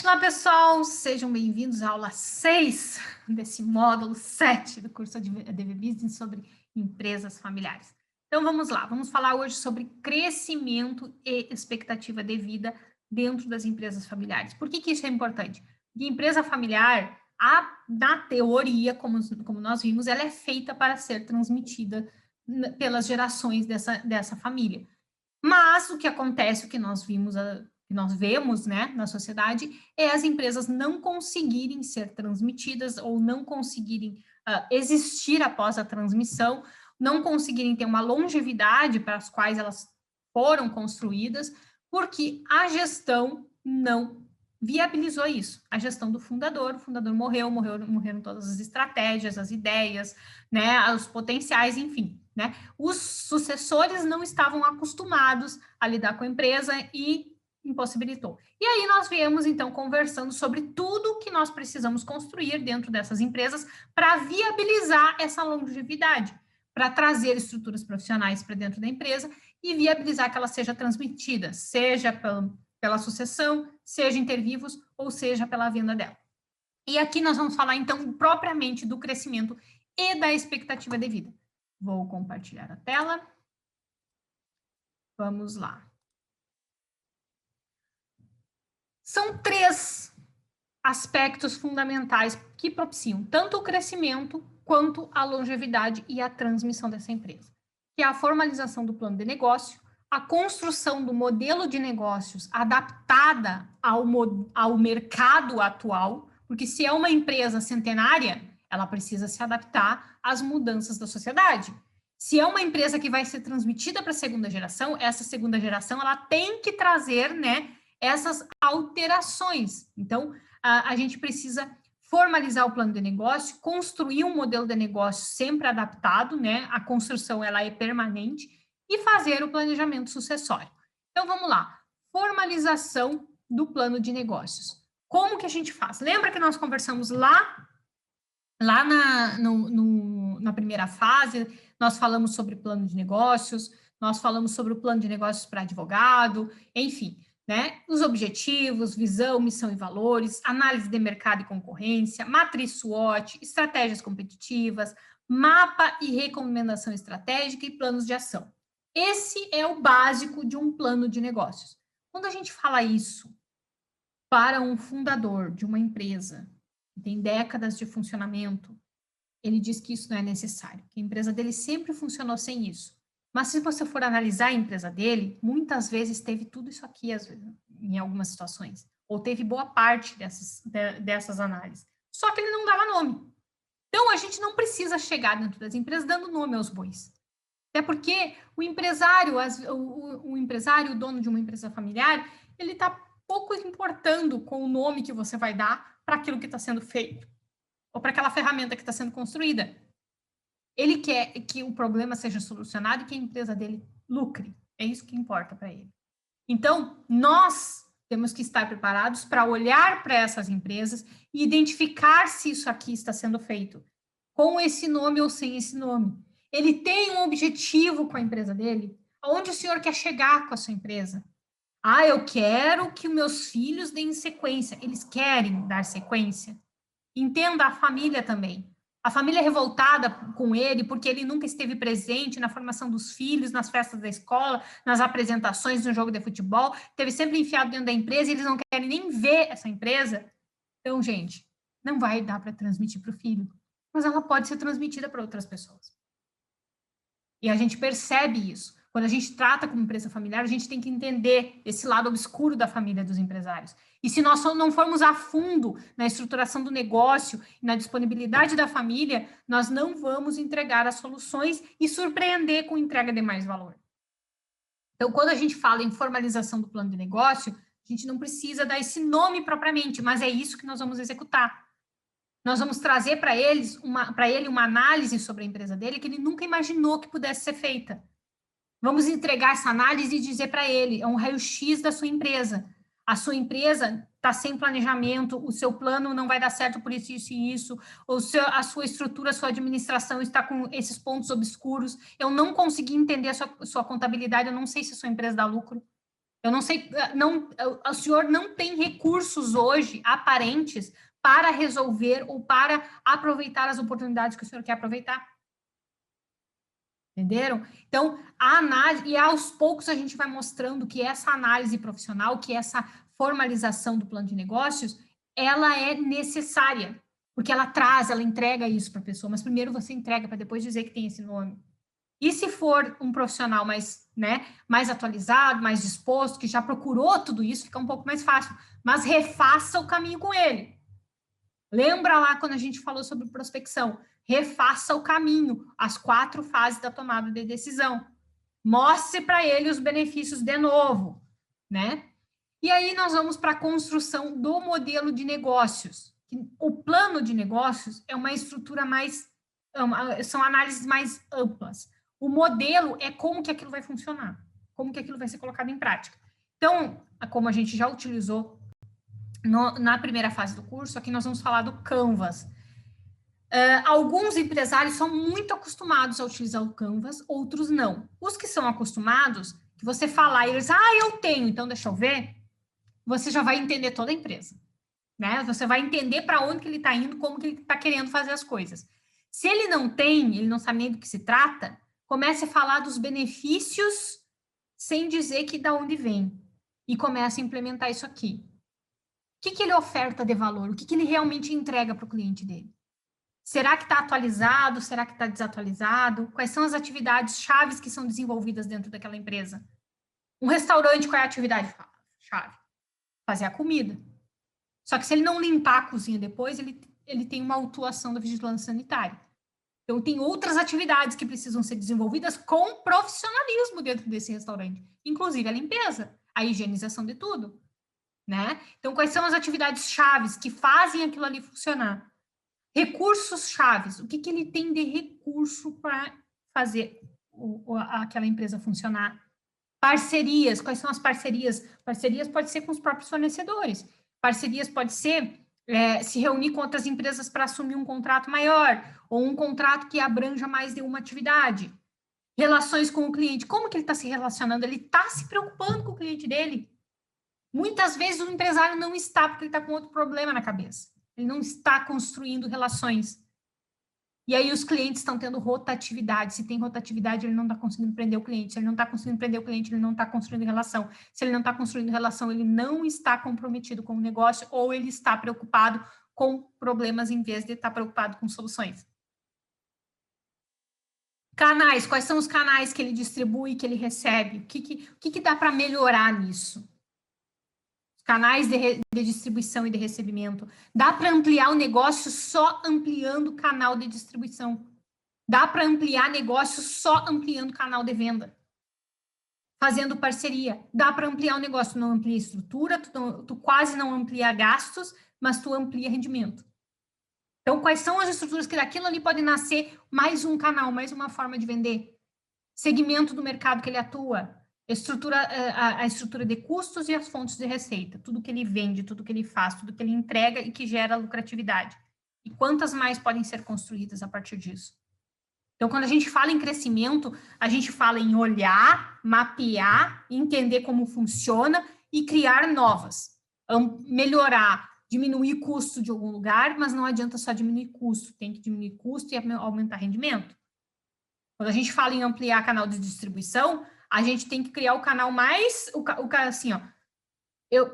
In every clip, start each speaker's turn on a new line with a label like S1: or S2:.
S1: Olá, pessoal, sejam bem-vindos à aula 6 desse módulo 7 do curso de ADV Business sobre empresas familiares. Então, vamos lá, vamos falar hoje sobre crescimento e expectativa de vida dentro das empresas familiares. Por que isso é importante? Porque empresa familiar, na teoria, como nós vimos, ela é feita para ser transmitida pelas gerações dessa família. Mas o que acontece, o que nós vemos, né, na sociedade, é as empresas não conseguirem ser transmitidas ou não conseguirem existir após a transmissão, não conseguirem ter uma longevidade para as quais elas foram construídas, porque a gestão não viabilizou isso. A gestão do fundador, o fundador morreram todas as estratégias, as ideias, né, os potenciais, enfim, né? Os sucessores não estavam acostumados a lidar com a empresa e impossibilitou. E aí nós viemos, então, conversando sobre tudo que nós precisamos construir dentro dessas empresas para viabilizar essa longevidade, para trazer estruturas profissionais para dentro da empresa e viabilizar que ela seja transmitida, seja pela sucessão, seja inter vivos, ou seja pela venda dela. E aqui nós vamos falar, então, propriamente do crescimento e da expectativa de vida. Vou compartilhar a tela. Vamos lá. São 3 aspectos fundamentais que propiciam tanto o crescimento quanto a longevidade e a transmissão dessa empresa, que é a formalização do plano de negócio, a construção do modelo de negócios adaptada ao mercado atual, porque se é uma empresa centenária, ela precisa se adaptar às mudanças da sociedade. Se é uma empresa que vai ser transmitida para a segunda geração, essa segunda geração ela tem que trazer, né, essas alterações. Então, a gente precisa formalizar o plano de negócio, construir um modelo de negócio sempre adaptado, né? A construção ela é permanente e fazer o planejamento sucessório. Então, vamos lá. Formalização do plano de negócios. Como que a gente faz? Lembra que nós conversamos lá na primeira fase, nós falamos sobre plano de negócios, nós falamos sobre o plano de negócios para advogado, enfim, né? Os objetivos, visão, missão e valores, análise de mercado e concorrência, matriz SWOT, estratégias competitivas, mapa e recomendação estratégica e planos de ação. Esse é o básico de um plano de negócios. Quando a gente fala isso para um fundador de uma empresa que tem décadas de funcionamento, ele diz que isso não é necessário, que a empresa dele sempre funcionou sem isso. Mas se você for analisar a empresa dele, muitas vezes teve tudo isso aqui, às vezes, em algumas situações, ou teve boa parte dessas análises. Só que ele não dava nome. Então, a gente não precisa chegar dentro das empresas dando nome aos bois. Até porque o empresário, o dono de uma empresa familiar, ele está pouco importando com o nome que você vai dar para aquilo que está sendo feito, ou para aquela ferramenta que está sendo construída. Ele quer que o problema seja solucionado e que a empresa dele lucre. É isso que importa para ele. Então, nós temos que estar preparados para olhar para essas empresas e identificar se isso aqui está sendo feito com esse nome ou sem esse nome. Ele tem um objetivo com a empresa dele? Aonde o senhor quer chegar com a sua empresa? Ah, eu quero que meus filhos deem sequência. Eles querem dar sequência? Entenda a família também. A família é revoltada com ele porque ele nunca esteve presente na formação dos filhos, nas festas da escola, nas apresentações no jogo de futebol, esteve sempre enfiado dentro da empresa e eles não querem nem ver essa empresa. Então, gente, não vai dar para transmitir para o filho, mas ela pode ser transmitida para outras pessoas. E a gente percebe isso. Quando a gente trata como empresa familiar, a gente tem que entender esse lado obscuro da família dos empresários. E se nós não formos a fundo na estruturação do negócio e na disponibilidade da família, nós não vamos entregar as soluções e surpreender com entrega de mais valor. Então, quando a gente fala em formalização do plano de negócio, a gente não precisa dar esse nome propriamente, mas é isso que nós vamos executar. Nós vamos trazer para ele uma análise sobre a empresa dele que ele nunca imaginou que pudesse ser feita. Vamos entregar essa análise e dizer para ele, é um raio-x da sua empresa. A sua empresa está sem planejamento, o seu plano não vai dar certo por isso, isso e isso, a sua estrutura, a sua administração está com esses pontos obscuros, eu não consegui entender a sua contabilidade, eu não sei se a sua empresa dá lucro, Eu não sei, não, o senhor não tem recursos hoje aparentes para resolver ou para aproveitar as oportunidades que o senhor quer aproveitar. Entenderam? Então, a análise, e aos poucos a gente vai mostrando que essa análise profissional, que essa formalização do plano de negócios, ela é necessária, porque ela traz, ela entrega isso para a pessoa, mas primeiro você entrega para depois dizer que tem esse nome. E se for um profissional mais, né, mais atualizado, mais disposto, que já procurou tudo isso, fica um pouco mais fácil, mas refaça o caminho com ele. Lembra lá quando a gente falou sobre prospecção? Refaça o caminho, as 4 fases da tomada de decisão. Mostre para ele os benefícios de novo, né? E aí nós vamos para a construção do modelo de negócios. O plano de negócios é uma estrutura mais, são análises mais amplas. O modelo é como que aquilo vai funcionar, como que aquilo vai ser colocado em prática. Então, como a gente já utilizou na primeira fase do curso, aqui nós vamos falar do Canvas. Alguns empresários são muito acostumados a utilizar o Canvas, outros não. Os que são acostumados, que você falar, eles, eu tenho, então deixa eu ver, você já vai entender toda a empresa, né? Você vai entender para onde que ele está indo, como que ele está querendo fazer as coisas. Se ele não tem, ele não sabe nem do que se trata, comece a falar dos benefícios sem dizer que da onde vem. E comece a implementar isso aqui. O que ele oferta de valor? O que ele realmente entrega para o cliente dele? Será que está atualizado? Será que está desatualizado? Quais são as atividades chaves que são desenvolvidas dentro daquela empresa? Um restaurante, qual é a atividade chave? Fazer a comida. Só que se ele não limpar a cozinha depois, ele tem uma autuação da vigilância sanitária. Então, tem outras atividades que precisam ser desenvolvidas com profissionalismo dentro desse restaurante, inclusive a limpeza, a higienização de tudo, né? Então, quais são as atividades chaves que fazem aquilo ali funcionar? Recursos chaves, o que ele tem de recurso para fazer aquela empresa funcionar? Parcerias, quais são as parcerias? Parcerias pode ser com os próprios fornecedores, parcerias pode ser se reunir com outras empresas para assumir um contrato maior, ou um contrato que abranja mais de uma atividade. Relações com o cliente, como que ele está se relacionando? Ele está se preocupando com o cliente dele? Muitas vezes o empresário não está, porque ele está com outro problema na cabeça. Ele não está construindo relações. E aí os clientes estão tendo rotatividade. Se tem rotatividade, ele não está conseguindo prender o cliente. Se ele não está conseguindo prender o cliente, ele não está construindo relação. Se ele não está construindo relação, ele não está comprometido com o negócio ou ele está preocupado com problemas em vez de estar preocupado com soluções. Canais, quais são os canais que ele distribui, que ele recebe? O que dá para melhorar nisso? Canais de distribuição e de recebimento. Dá para ampliar o negócio só ampliando o canal de distribuição. Dá para ampliar negócio só ampliando o canal de venda. Fazendo parceria. Dá para ampliar o negócio. Tu não amplia estrutura, tu quase não amplia gastos, mas tu amplia rendimento. Então, quais são as estruturas que daquilo ali pode nascer mais um canal, mais uma forma de vender? Segmento do mercado que ele atua. A estrutura de custos e as fontes de receita, tudo que ele vende, tudo que ele faz, tudo que ele entrega e que gera lucratividade. E quantas mais podem ser construídas a partir disso? Então, quando a gente fala em crescimento, a gente fala em olhar, mapear, entender como funciona e criar novas. Melhorar, diminuir custo de algum lugar, mas não adianta só diminuir custo, tem que diminuir custo e aumentar rendimento. Quando a gente fala em ampliar canal de distribuição, a gente tem que criar o canal mais, assim, ó,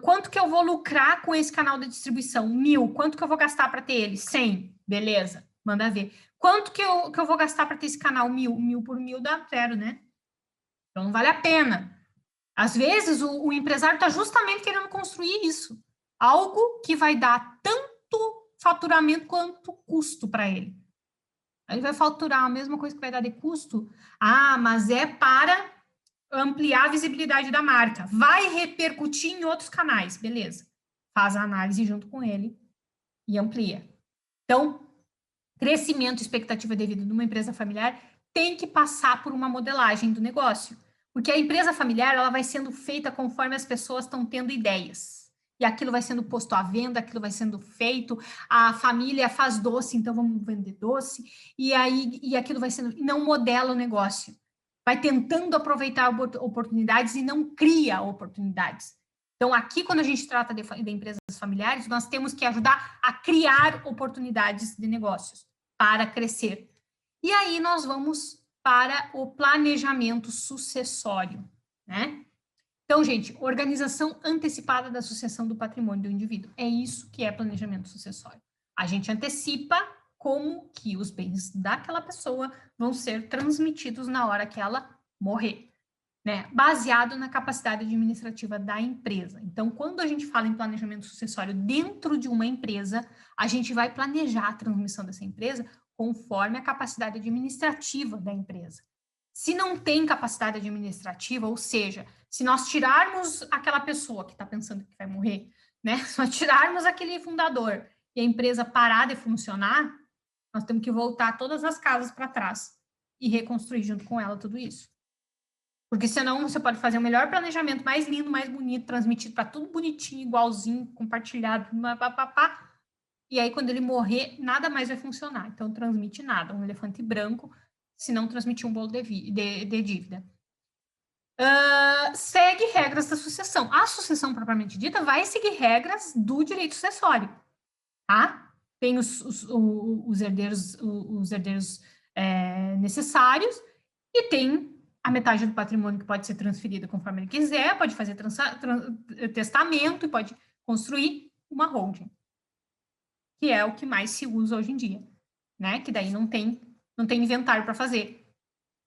S1: quanto que eu vou lucrar com esse canal de distribuição? 1.000. Quanto que eu vou gastar para ter ele? 100. Beleza, manda ver. Quanto que eu vou gastar para ter esse canal? 1.000. 1.000 por 1.000 dá 0, né? Então, não vale a pena. Às vezes, o empresário está justamente querendo construir isso. Algo que vai dar tanto faturamento quanto custo para ele. Aí vai faturar a mesma coisa que vai dar de custo. Mas é para ampliar a visibilidade da marca. Vai repercutir em outros canais, beleza. Faz a análise junto com ele e amplia. Então, crescimento e expectativa de vida de uma empresa familiar tem que passar por uma modelagem do negócio. Porque a empresa familiar, ela vai sendo feita conforme as pessoas estão tendo ideias. E aquilo vai sendo posto à venda, aquilo vai sendo feito, a família faz doce, então vamos vender doce, e aquilo vai sendo, não modela o negócio. vai tentando aproveitar oportunidades e não cria oportunidades. Então, aqui, quando a gente trata de empresas familiares, nós temos que ajudar a criar oportunidades de negócios para crescer. E aí, nós vamos para o planejamento sucessório, né? Então, gente, organização antecipada da sucessão do patrimônio do indivíduo. É isso que é planejamento sucessório. A gente antecipa como que os bens daquela pessoa vão ser transmitidos na hora que ela morrer, né? Baseado na capacidade administrativa da empresa. Então, quando a gente fala em planejamento sucessório dentro de uma empresa, a gente vai planejar a transmissão dessa empresa conforme a capacidade administrativa da empresa. Se não tem capacidade administrativa, ou seja, se nós tirarmos aquela pessoa que está pensando que vai morrer, né? Se nós tirarmos aquele fundador e a empresa parar de funcionar, nós temos que voltar todas as casas para trás e reconstruir junto com ela tudo isso. Porque senão você pode fazer o melhor planejamento, mais lindo, mais bonito, transmitido para tudo bonitinho, igualzinho, compartilhado, papapá. E aí, quando ele morrer, nada mais vai funcionar. Então, transmite nada. Um elefante branco, se não transmitir um bolo de dívida. Segue regras da sucessão. A sucessão propriamente dita vai seguir regras do direito sucessório, tá? Tem os herdeiros necessários e tem a metade do patrimônio que pode ser transferida conforme ele quiser, pode fazer testamento e pode construir uma holding, que é o que mais se usa hoje em dia, né? Que daí não tem inventário para fazer.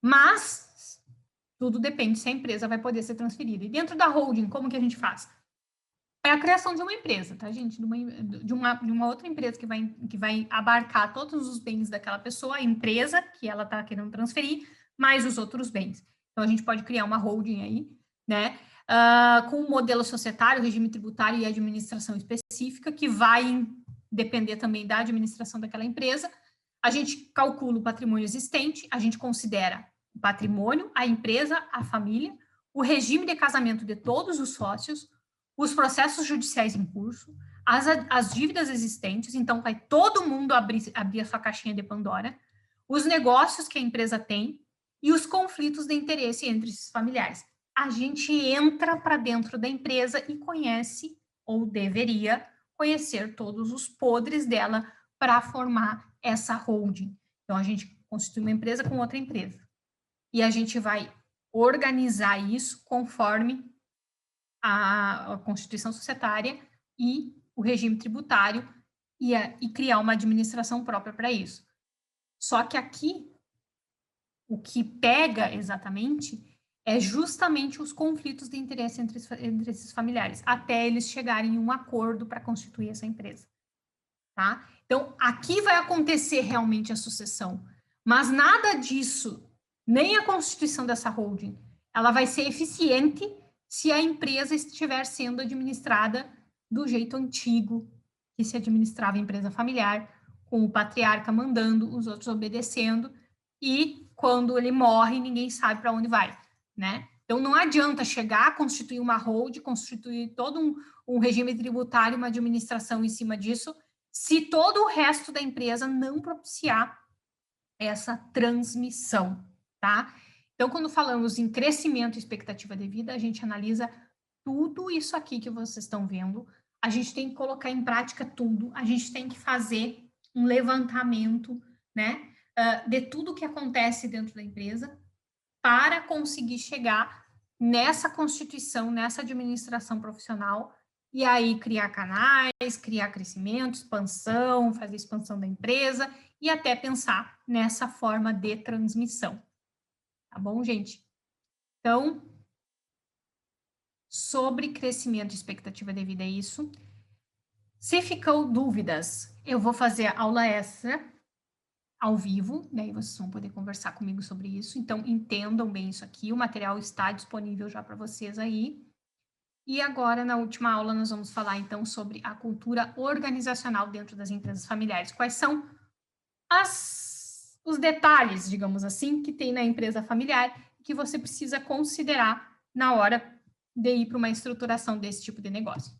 S1: Mas tudo depende se a empresa vai poder ser transferida. E dentro da holding, como que a gente faz? É a criação de uma empresa, tá, gente? De uma outra empresa que vai abarcar todos os bens daquela pessoa, a empresa que ela está querendo transferir, mais os outros bens. Então, a gente pode criar uma holding aí, né? Com um modelo societário, regime tributário e administração específica, que vai depender também da administração daquela empresa. A gente calcula o patrimônio existente, a gente considera o patrimônio, a empresa, a família, o regime de casamento de todos os sócios, os processos judiciais em curso, as dívidas existentes, então vai todo mundo abrir a sua caixinha de Pandora, os negócios que a empresa tem e os conflitos de interesse entre esses familiares. A gente entra para dentro da empresa e conhece, ou deveria conhecer, todos os podres dela para formar essa holding. Então, a gente constitui uma empresa com outra empresa. E a gente vai organizar isso conforme a Constituição Societária e o regime tributário e criar uma administração própria para isso. Só que aqui, o que pega exatamente é justamente os conflitos de interesse entre esses familiares, até eles chegarem em um acordo para constituir essa empresa. Tá? Então, aqui vai acontecer realmente a sucessão, mas nada disso, nem a constituição dessa holding, ela vai ser eficiente se a empresa estiver sendo administrada do jeito antigo que se administrava a empresa familiar, com o patriarca mandando, os outros obedecendo, e quando ele morre, ninguém sabe para onde vai, né? Então, não adianta chegar, constituir uma holding, constituir todo um regime tributário, uma administração em cima disso, se todo o resto da empresa não propiciar essa transmissão, tá? Então, quando falamos em crescimento e expectativa de vida, a gente analisa tudo isso aqui que vocês estão vendo, a gente tem que colocar em prática tudo, a gente tem que fazer um levantamento, né, de tudo que acontece dentro da empresa para conseguir chegar nessa constituição, nessa administração profissional e aí criar canais, criar crescimento, expansão, fazer expansão da empresa e até pensar nessa forma de transmissão. Tá bom, gente? Então, sobre crescimento e expectativa de vida é isso. Se ficou dúvidas, eu vou fazer aula extra ao vivo, daí vocês vão poder conversar comigo sobre isso. Então, entendam bem isso aqui, o material está disponível já para vocês aí. E agora, na última aula, nós vamos falar, então, sobre a cultura organizacional dentro das empresas familiares. Quais são os detalhes, digamos assim, que tem na empresa familiar que você precisa considerar na hora de ir para uma estruturação desse tipo de negócio.